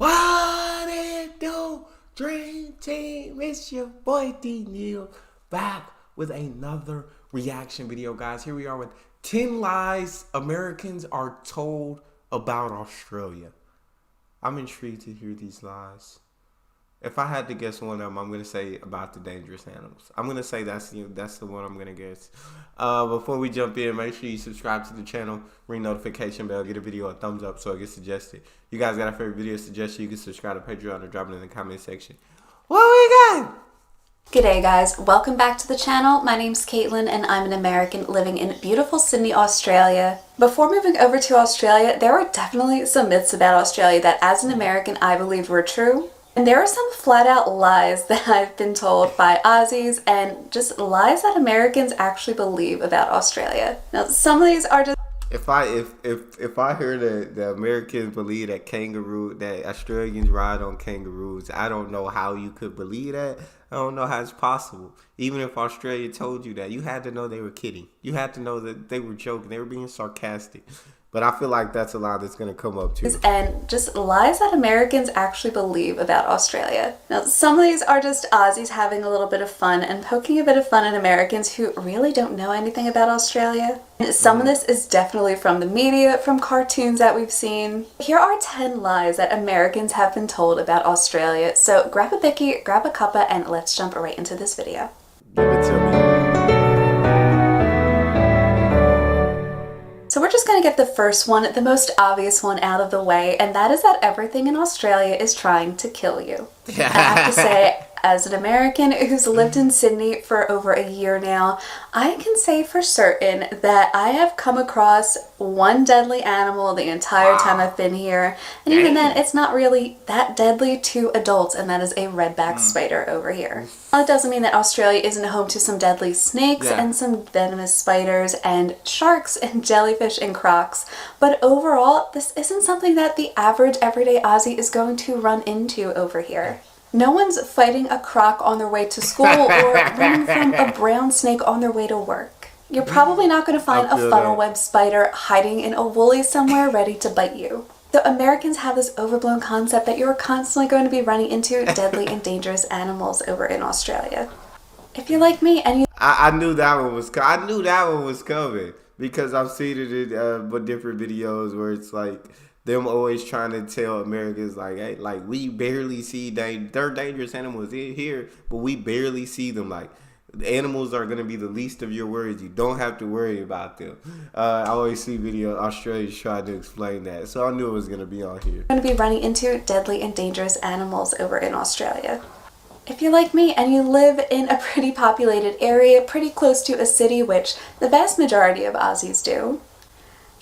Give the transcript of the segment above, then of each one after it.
What it do, Dream Team? It's your boy Neal back with another reaction video, guys. Here we are with 10 lies Americans are told about Australia. I'm intrigued to hear these lies. If I had to guess one of them, I'm going to say about the dangerous animals. I'm going to say that's the one I'm going to guess. Before we jump in, make sure you subscribe to the channel, ring notification bell, get a video a thumbs up so it gets suggested. You guys got a favorite video suggestion, you can subscribe to Patreon or drop it in the comment section. What we got? G'day guys, welcome back to the channel. My name's Caitlin and I'm an American living in beautiful Sydney, Australia. Before moving over to Australia, there were definitely some myths about Australia that as an American I believed were true. And there are some flat out lies that I've been told by Aussies and just lies that Americans actually believe about Australia. Now some of these are just... If I hear that the Americans believe that Australians ride on kangaroos, I don't know how you could believe that. I don't know how it's possible. Even if Australia told you that, you had to know they were kidding. You had to know that they were joking. They were being sarcastic. But I feel like that's a lie that's going to come up too. And just lies that Americans actually believe about Australia. Now, some of these are just Aussies having a little bit of fun and poking a bit of fun at Americans who really don't know anything about Australia. And some of this is definitely from the media, from cartoons that we've seen. Here are 10 lies that Americans have been told about Australia. So grab a bicky, grab a cuppa, and let's jump right into this video. Give it to me. So we're just going to get the first one, the most obvious one out of the way, and that is that everything in Australia is trying to kill you. I have to say, as an American who's lived in Sydney for over a year now, I can say for certain that I have come across one deadly animal the entire time I've been here. And even then, it's not really that deadly to adults, and that is a redback spider over here. Well, it doesn't mean that Australia isn't home to some deadly snakes and some venomous spiders and sharks and jellyfish and crocs, but overall, this isn't something that the average everyday Aussie is going to run into over here. No one's fighting a croc on their way to school or running from a brown snake on their way to work. You're probably not going to find a funnel web spider hiding in a woolly somewhere ready to bite you. So Americans have this overblown concept that you're constantly going to be running into deadly and dangerous animals over in Australia. If you're like me and you... I knew that one was coming because I've seen it in different videos where it's like them always trying to tell Americans like, hey, like we barely see they're dangerous animals in here, but we barely see them. Like the animals are gonna be the least of your worries. You don't have to worry about them. I always see videos Australians trying to explain that, so I knew it was gonna be on here. You're going to be running into deadly and dangerous animals over in Australia. If you're like me and you live in a pretty populated area, pretty close to a city, which the vast majority of Aussies do,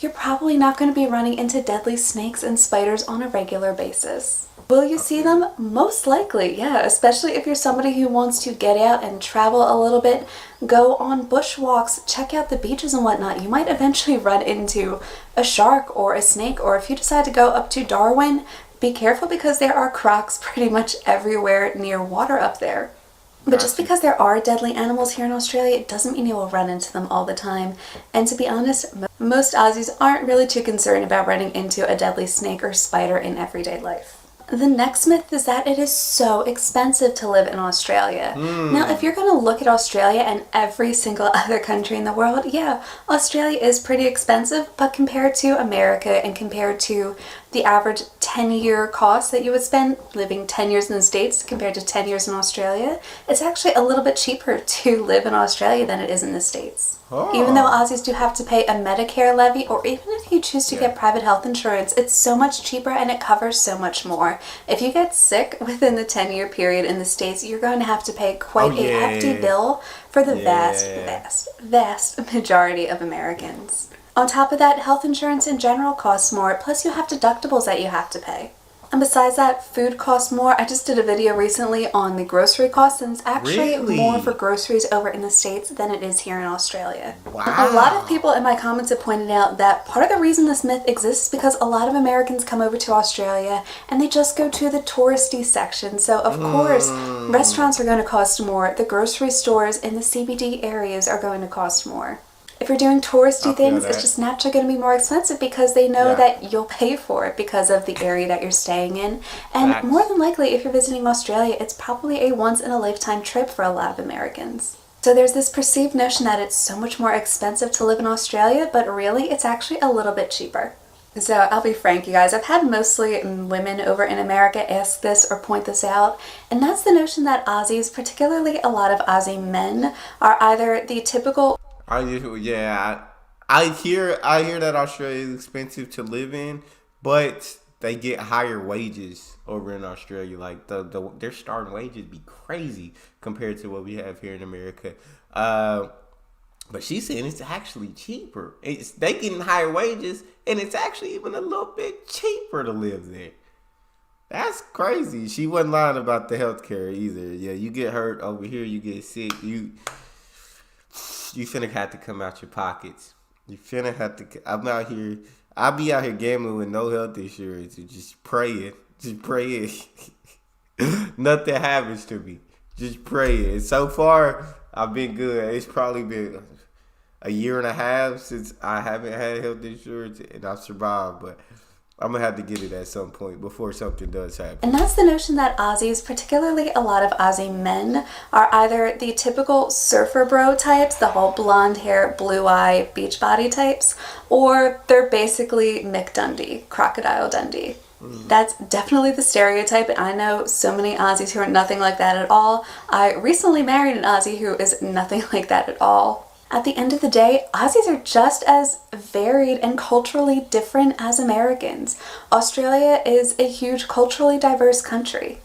you're probably not going to be running into deadly snakes and spiders on a regular basis. Will you see them? Most likely, yeah, especially if you're somebody who wants to get out and travel a little bit, go on bushwalks, check out the beaches and whatnot. You might eventually run into a shark or a snake, or if you decide to go up to Darwin, be careful because there are crocs pretty much everywhere near water up there. But just because there are deadly animals here in Australia, it doesn't mean you will run into them all the time. And to be honest, most Aussies aren't really too concerned about running into a deadly snake or spider in everyday life. The next myth is that it is so expensive to live in Australia. Now, if you're going to look at Australia and every single other country in the world, yeah, Australia is pretty expensive, but compared to America and compared to the average 10-year cost that you would spend living 10 years in the States compared to 10 years in Australia, it's actually a little bit cheaper to live in Australia than it is in the States. Even though Aussies do have to pay a Medicare levy, or even if you choose to get private health insurance, it's so much cheaper and it covers so much more. If you get sick within the 10-year period in the States, you're going to have to pay quite a hefty bill for the vast majority of Americans. On top of that, health insurance in general costs more, plus you have deductibles that you have to pay. And besides that, food costs more. I just did a video recently on the grocery costs, and it's actually more for groceries over in the States than it is here in Australia. Wow. A lot of people in my comments have pointed out that part of the reason this myth exists is because a lot of Americans come over to Australia and they just go to the touristy section. So of course, restaurants are going to cost more. The grocery stores in the CBD areas are going to cost more. If you're doing touristy I feel things, that. it's just naturally going to be more expensive because they know Yeah. that you'll pay for it because of the area that you're staying in. And Facts. more than likely, if you're visiting Australia, it's probably a once-in-a-lifetime trip for a lot of Americans. So there's this perceived notion that it's so much more expensive to live in Australia, but really it's actually a little bit cheaper. So I'll be frank, you guys, I've had mostly women over in America ask this or point this out, and that's the notion that Aussies, particularly a lot of Aussie men, are either the typical I hear that Australia is expensive to live in, but they get higher wages over in Australia. Like their starting wages be crazy compared to what we have here in America. But she's saying it's actually cheaper. They getting higher wages, and it's actually even a little bit cheaper to live there. That's crazy. She wasn't lying about the healthcare either. Yeah, you get hurt over here, you get sick, you finna have to come out your pockets. You finna have to. I'll be out here gambling with no health insurance and just praying. Nothing happens to me. Just praying. And so far, I've been good. It's probably been a year and a half since I haven't had health insurance, and I've survived. But I'm going to have to get it at some point before something does happen. And that's the notion that Aussies, particularly a lot of Aussie men, are either the typical surfer bro types, the whole blonde hair, blue eye, beach body types, or they're basically Mick Dundee, Crocodile Dundee. That's definitely the stereotype, and I know so many Aussies who are nothing like that at all. I recently married an Aussie who is nothing like that at all. At the end of the day, Aussies are just as varied and culturally different as Americans. Australia is a huge culturally diverse country.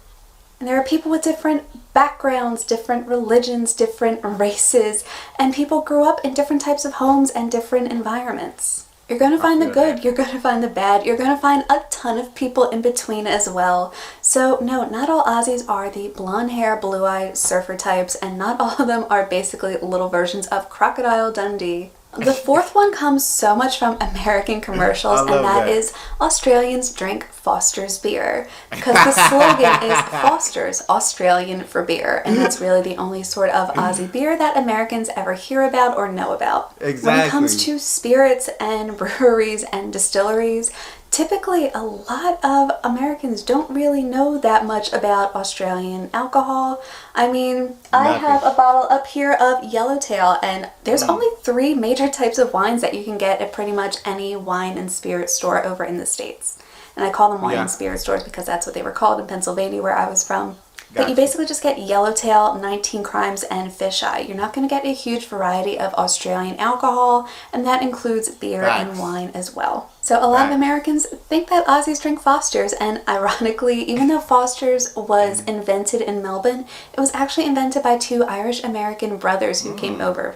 And there are people with different backgrounds, different religions, different races, and people grew up in different types of homes and different environments. You're going to find the good, you're going to find the bad, you're going to find a ton of people in between as well. So no, not all Aussies are the blonde hair, blue eye surfer types, and not all of them are basically little versions of Crocodile Dundee. The fourth one comes so much from American commercials, and that is Australians drink Foster's beer. Because the slogan is Foster's, Australian for beer, and that's really the only sort of Aussie beer that Americans ever hear about or know about. Exactly. When it comes to spirits and breweries and distilleries, typically a lot of Americans don't really know that much about Australian alcohol. I mean, I have a bottle up here of Yellowtail, and there's only 3 major types of wines that you can get at pretty much any wine and spirit store over in the States. And I call them wine and spirit stores because that's what they were called in Pennsylvania, where I was from. But you basically just get Yellowtail, 19 Crimes, and Fisheye. You're not going to get a huge variety of Australian alcohol, and that includes beer and wine as well. So a lot of Americans think that Aussies drink Foster's, and ironically, even though Foster's was invented in Melbourne, it was actually invented by 2 Irish-American brothers who came over.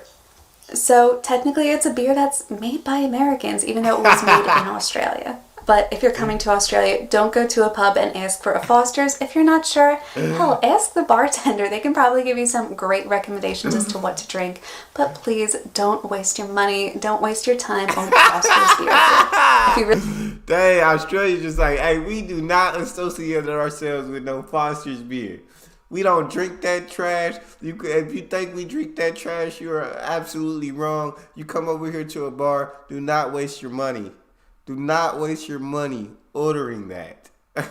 So technically it's a beer that's made by Americans, even though it was made in Australia. But if you're coming to Australia, don't go to a pub and ask for a Foster's. If you're not sure, hell, ask the bartender. They can probably give you some great recommendations as to what to drink. But please don't waste your money. Don't waste your time on Foster's beer. If you really Dang, Australia's just like, hey, we do not associate ourselves with no Foster's beer. We don't drink that trash. If you think we drink that trash, you are absolutely wrong. You come over here to a bar, do not waste your money. Do not waste your money ordering that. Okay,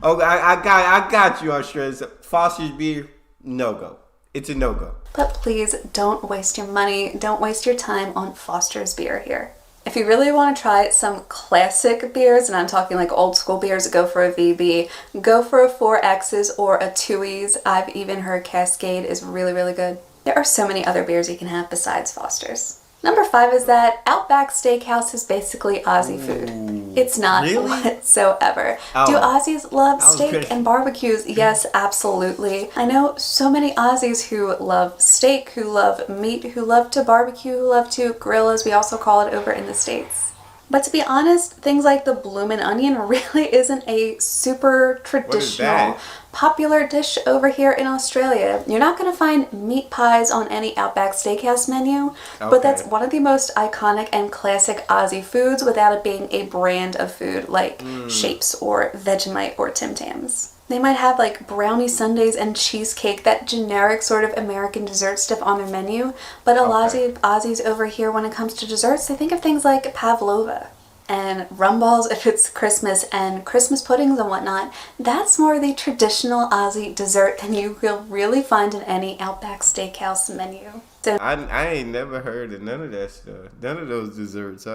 I got you, Australia. Foster's beer, no-go. It's a no-go. But please don't waste your money. Don't waste your time on Foster's beer here. If you really want to try some classic beers, and I'm talking like old school beers, go for a VB. Go for a 4X's or a 2E's. I've even heard Cascade is really, really good. There are so many other beers you can have besides Foster's. Number 5 is that Outback Steakhouse is basically Aussie food. It's not whatsoever. Do Aussies love steak and barbecues? Yes, absolutely. I know so many Aussies who love steak, who love meat, who love to barbecue, who love to grill, as we also call it over in the States. But to be honest, things like the bloomin' onion really isn't a super traditional, popular dish over here in Australia. You're not going to find meat pies on any Outback Steakhouse menu, but that's one of the most iconic and classic Aussie foods without it being a brand of food like Shapes or Vegemite or Tim Tams. They might have like brownie sundaes and cheesecake, that generic sort of American dessert stuff on their menu. But a lot of Aussies over here, when it comes to desserts, they think of things like pavlova and rum balls if it's Christmas, and Christmas puddings and whatnot. That's more the traditional Aussie dessert than you will really find in any Outback Steakhouse menu. So I ain't never heard of none of that stuff. None of those desserts.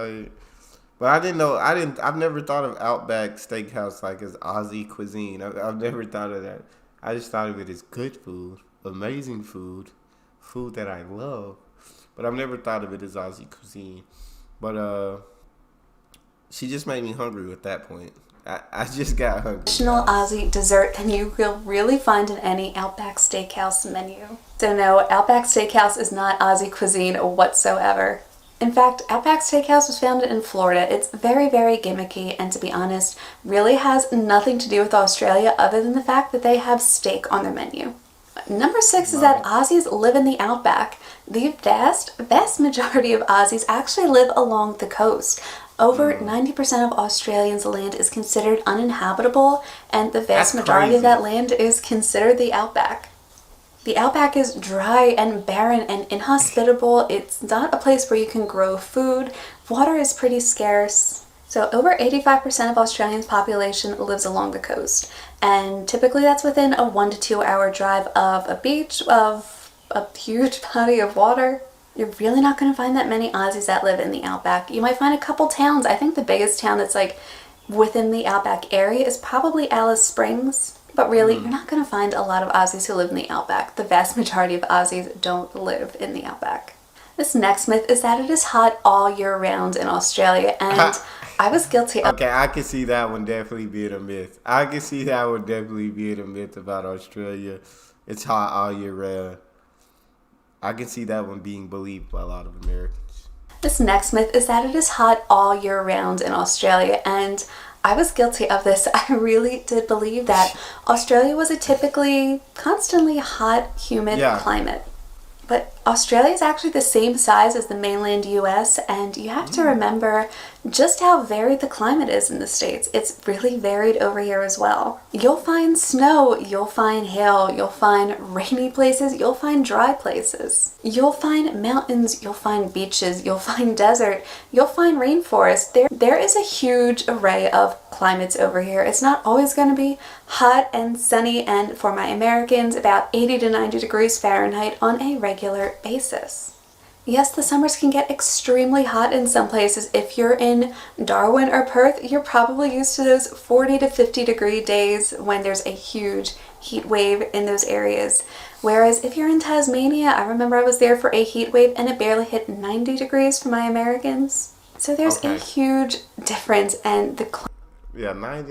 But I didn't know. I've never thought of Outback Steakhouse like as Aussie cuisine. I've never thought of that. I just thought of it as good food, amazing food, food that I love. But I've never thought of it as Aussie cuisine. But she just made me hungry with that point. I just got hungry. Traditional Aussie dessert than you will really find in any Outback Steakhouse menu. So no, Outback Steakhouse is not Aussie cuisine whatsoever. In fact, Outback Steakhouse was founded in Florida. It's very, very gimmicky, and to be honest, really has nothing to do with Australia other than the fact that they have steak on their menu. Number 6 is that Aussies live in the Outback. The vast majority of Aussies actually live along the coast. Over 90% of Australians' land is considered uninhabitable, and the vast majority of that land is considered the Outback. The Outback is dry and barren and inhospitable. It's not a place where you can grow food. Water is pretty scarce. So over 85% of Australians' population lives along the coast. And typically that's within a 1 to 2 hour drive of a beach, of a huge body of water. You're really not going to find that many Aussies that live in the Outback. You might find a couple towns. I think the biggest town that's like within the Outback area is probably Alice Springs. But really, you're not going to find a lot of Aussies who live in the Outback. The vast majority of Aussies don't live in the Outback. This next myth is that it is hot all year round in Australia, and I was guilty of... Okay, I can see that one definitely being a myth. I can see that one definitely being a myth about Australia. It's hot all year round. I can see that one being believed by a lot of Americans. This next myth is that it is hot all year round in Australia, and I was guilty of this. I really did believe that Australia was a typically constantly hot, humid climate. But Australia is actually the same size as the mainland US, and you have to remember just how varied the climate is in the States. It's really varied over here as well. You'll find snow, you'll find hail, you'll find rainy places, you'll find dry places. You'll find mountains, you'll find beaches, you'll find desert, you'll find rainforest. There is a huge array of climates over here. It's not always going to be hot and sunny, and for my Americans, about 80 to 90 degrees Fahrenheit on a regular basis. Yes, the summers can get extremely hot in some places. If you're in Darwin or Perth, you're probably used to those 40 to 50 degree days when there's a huge heat wave in those areas. Whereas if you're in Tasmania, I remember I was there for a heat wave and it barely hit 90 degrees for my Americans. So there's a huge difference, and yeah, 90,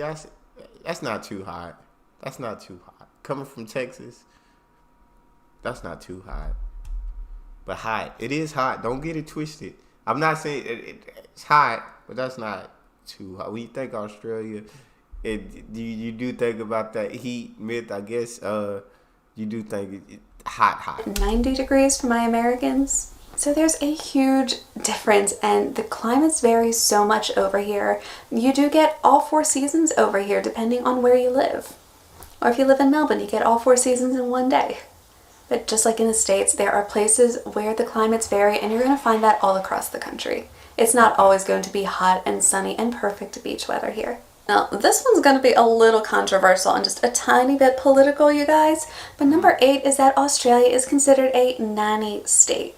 that's not too hot. That's not too hot. Coming from Texas, that's not too hot. But hot. It is hot. Don't get it twisted. I'm not saying it's hot, but that's not too hot. When you think Australia, you do think about that heat myth, I guess. You do think it's hot. 90 degrees for my Americans. So there's a huge difference, and the climates vary so much over here. You do get all 4 seasons over here depending on where you live. Or if you live in Melbourne, you get all 4 seasons in one day. But just like in the States, there are places where the climates vary, and you're going to find that all across the country. It's not always going to be hot and sunny and perfect beach weather here. Now, this one's going to be a little controversial and just a tiny bit political, you guys. But number 8 is that Australia is considered a nanny state.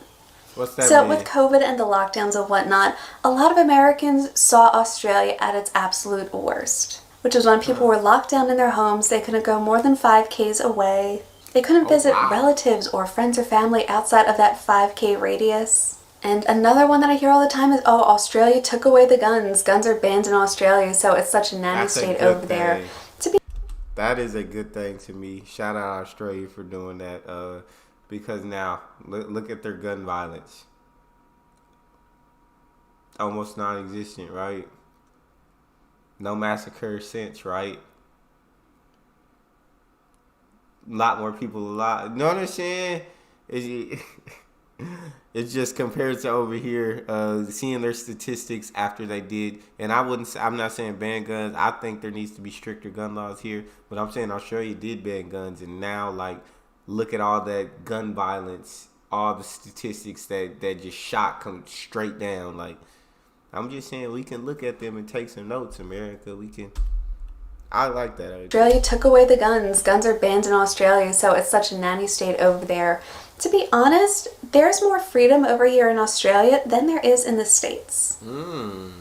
What's that So mean? with COVID and the lockdowns and whatnot, a lot of Americans saw Australia at its absolute worst, which is when people were locked down in their homes. They couldn't go more than 5Ks away. They couldn't visit relatives or friends or family outside of that 5K radius. And another one that I hear all the time is, oh, Australia took away the guns. Guns are banned in Australia, so it's such a nanny state over there. That is a good thing to me. Shout out Australia for doing that. Because now, look at their gun violence. Almost non-existent, right? No massacre since, right? A lot more people alive. You know what I'm saying? It's just compared to over here, seeing their statistics after they did, and I'm not saying ban guns. I think there needs to be stricter gun laws here, but I'm saying Australia did ban guns, and now like look at all that gun violence, all the statistics that just shot come straight down. Like I'm just saying we can look at them and take some notes, America. We can. I like that idea. Australia took away the guns. Guns are banned in Australia, so it's such a nanny state over there. To be honest, there's more freedom over here in Australia than there is in the States.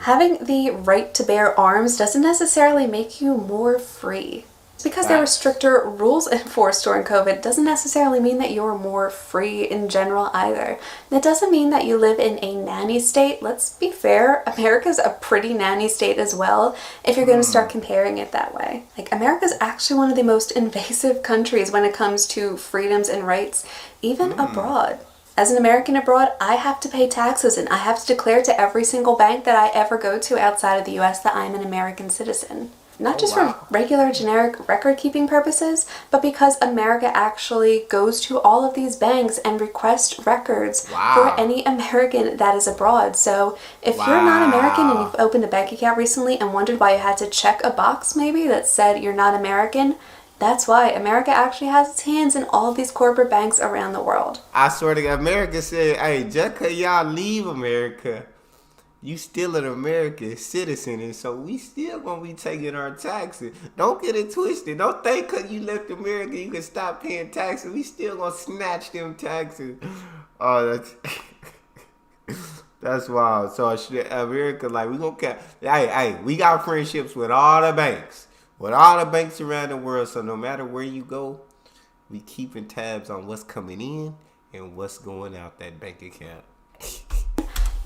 Having the right to bear arms doesn't necessarily make you more free. Because there were stricter rules enforced during COVID doesn't necessarily mean that you're more free in general either. That doesn't mean that you live in a nanny state. Let's be fair, America's a pretty nanny state as well, if you're going to start comparing it that way. Like, America's actually one of the most invasive countries when it comes to freedoms and rights, even abroad. As an American abroad, I have to pay taxes and I have to declare to every single bank that I ever go to outside of the US that I'm an American citizen. Not just for regular generic record-keeping purposes, but because America actually goes to all of these banks and requests records for any American that is abroad. So if you're not American and you've opened a bank account recently and wondered why you had to check a box maybe that said you're not American, that's why America actually has its hands in all of these corporate banks around the world. I swear to God, America said, hey, just because y'all leave America, you still an American citizen, and so we still gonna be taking our taxes. Don't get it twisted. Don't think because you left America you can stop paying taxes. We still gonna snatch them taxes. Oh, that's wild. So America, like, we gonna hey, we got friendships with all the banks, around the world. So no matter where you go, we keeping tabs on what's coming in and what's going out that bank account.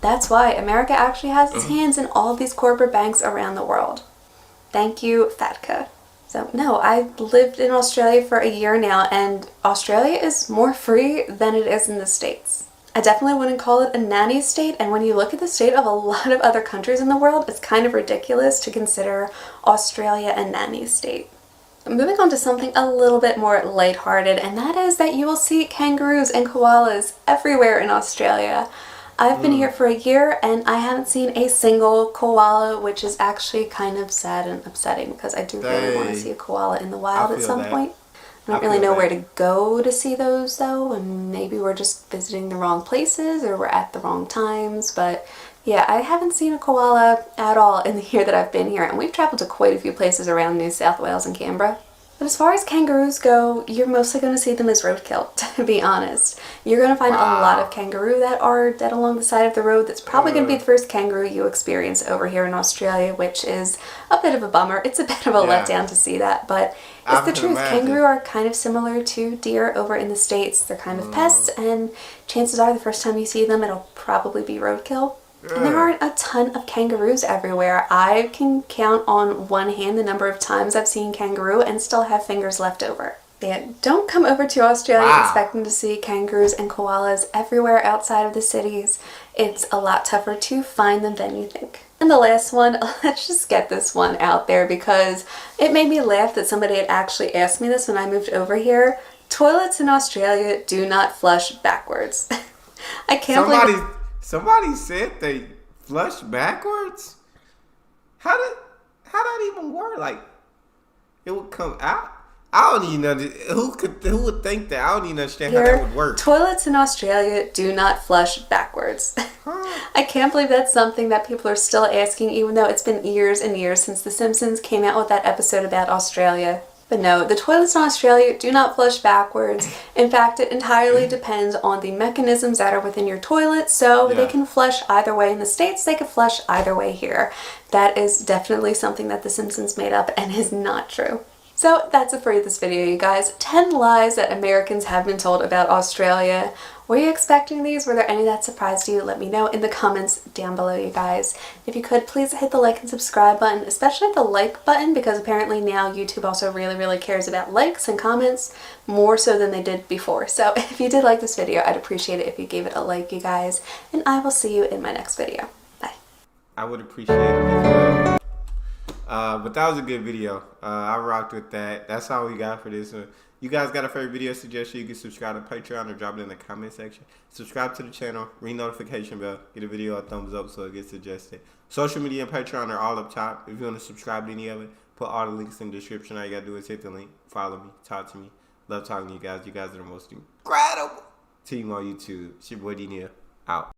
That's why America actually has its hands in all of these corporate banks around the world. Thank you, FATCA. So, no, I lived in Australia for a year now, and Australia is more free than it is in the States. I definitely wouldn't call it a nanny state, and when you look at the state of a lot of other countries in the world, it's kind of ridiculous to consider Australia a nanny state. Moving on to something a little bit more lighthearted, and that is that you will see kangaroos and koalas everywhere in Australia. I've been here for a year and I haven't seen a single koala, which is actually kind of sad and upsetting because I do really want to see a koala in the wild at some point. I don't really know where to go to see those though, and maybe we're just visiting the wrong places or we're at the wrong times, but yeah, I haven't seen a koala at all in the year that I've been here, and we've traveled to quite a few places around New South Wales and Canberra. But as far as kangaroos go, you're mostly going to see them as roadkill, to be honest. You're going to find a lot of kangaroo that are dead along the side of the road. That's probably going to be the first kangaroo you experience over here in Australia, which is a bit of a bummer. It's a bit of a letdown to see that, but it's the truth. Kangaroo are kind of similar to deer over in the States. They're kind of pests, and chances are the first time you see them, it'll probably be roadkill. And there aren't a ton of kangaroos everywhere. I can count on one hand the number of times I've seen kangaroo and still have fingers left over. Yeah, don't come over to Australia expecting to see kangaroos and koalas everywhere outside of the cities. It's a lot tougher to find them than you think. And the last one, let's just get this one out there because it made me laugh that somebody had actually asked me this when I moved over here. Toilets in Australia do not flush backwards. I can't believe... Somebody said they flush backwards? How that even work? Like, it would come out? I don't even know. Who would think that? I don't even understand how that would work. Toilets in Australia do not flush backwards. I can't believe that's something that people are still asking, even though it's been years and years since The Simpsons came out with that episode about Australia. But no, the toilets in Australia do not flush backwards. In fact, it entirely depends on the mechanisms that are within your toilet, so they can flush either way. In the States, they can flush either way here. That is definitely something that The Simpsons made up and is not true. So that's it for this video, you guys. 10 lies that Americans have been told about Australia. Were you expecting these? Were there any that surprised you? Let me know in the comments down below, you guys. If you could, please hit the like and subscribe button, especially the like button, because apparently now YouTube also really cares about likes and comments more so than they did before. So if you did like this video, I'd appreciate it if you gave it a like, you guys, and I will see you in my next video. Bye. I would appreciate it as well. But that was a good video. I rocked with that. That's all we got for this one. You guys got a favorite video suggestion? You can subscribe to Patreon or drop it in the comment section. Subscribe to the channel, ring notification bell, get a video a thumbs up so it gets suggested. Social media and Patreon are all up top. If you want to subscribe to any of it, put all the links in the description. All you gotta do is hit the link, follow me, talk to me. Love talking to you guys. You guys are the most incredible team on YouTube. It's your boy D Neal. Out.